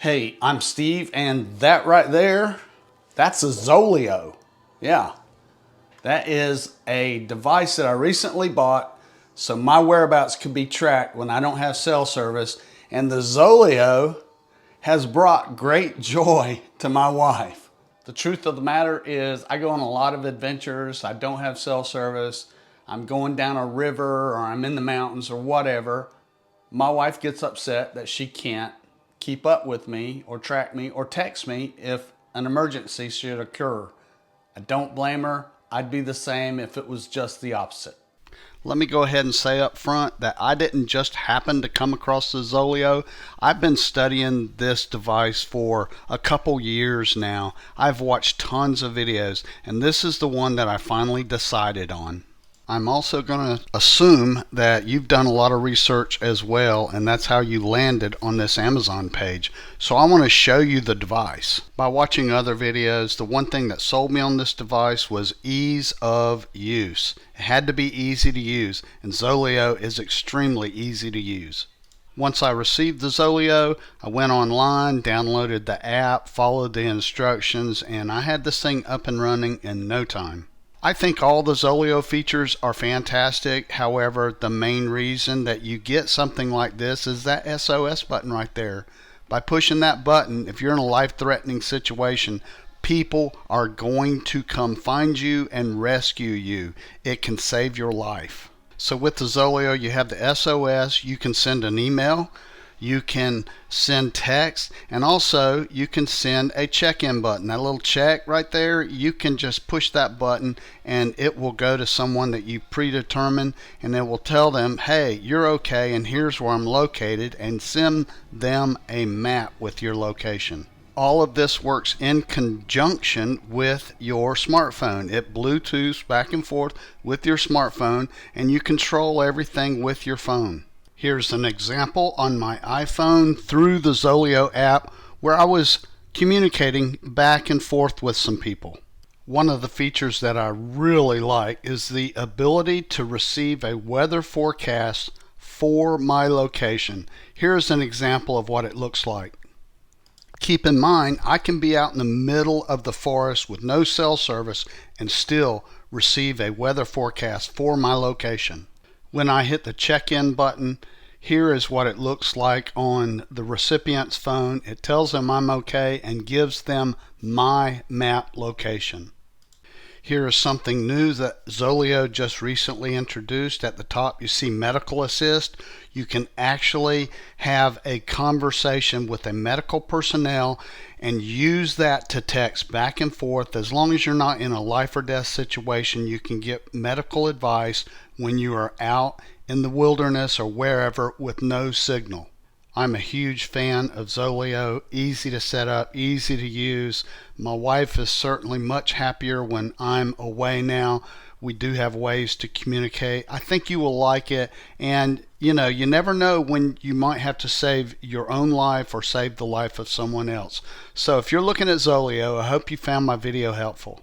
Hey, I'm Steve, and that right there, that's a Zoleo. Yeah, that is a device that I recently bought so my whereabouts could be tracked when I don't have cell service. And the Zoleo has brought great joy to my wife. The truth of the matter is I go on a lot of adventures. I don't have cell service. I'm going down a river or I'm in the mountains or whatever. My wife gets upset that she can't keep up with me or track me or text me if an emergency should occur. I don't blame her. I'd be the same if it was just the opposite. Let me go ahead and say up front that I didn't just happen to come across the Zoleo. I've been studying this device for a couple years now. I've watched tons of videos, and this is the one that I finally decided on. I'm also going to assume that you've done a lot of research as well, and that's how you landed on this Amazon page. So I want to show you the device. By watching other videos, the one thing that sold me on this device was ease of use. It had to be easy to use, and Zoleo is extremely easy to use. Once I received the Zoleo, I went online, downloaded the app, followed the instructions, and I had this thing up and running in no time. I think all the Zoleo features are fantastic. However, the main reason that you get something like this is that SOS button right there. By pushing that button, if you're in a life-threatening situation, people are going to come find you and rescue you. It can save your life. So with the Zoleo, you have the SOS. You can send an email. You can send text, and also you can send a check-in button. That little check right there, you can just push that button and it will go to someone that you predetermine, and it will tell them, hey, you're okay and here's where I'm located, and send them a map with your location. All of this works in conjunction with your smartphone. It Bluetooths back and forth with your smartphone, and you control everything with your phone. Here's an example on my iPhone through the Zoleo app where I was communicating back and forth with some people. One of the features that I really like is the ability to receive a weather forecast for my location. Here's an example of what it looks like. Keep in mind, I can be out in the middle of the forest with no cell service and still receive a weather forecast for my location. When I hit the check-in button, here is what it looks like on the recipient's phone. It tells them I'm okay and gives them my map location. Here is something new that Zoleo just recently introduced. At the top you see medical assist. You can actually have a conversation with a medical personnel and use that to text back and forth. As long as you're not in a life or death situation, you can get medical advice when you are out in the wilderness or wherever with no signal. I'm a huge fan of Zoleo. Easy to set up, easy to use. My wife is certainly much happier when I'm away now. We do have ways to communicate. I think you will like it, and you never know when you might have to save your own life or save the life of someone else. So if you're looking at Zoleo, I hope you found my video helpful.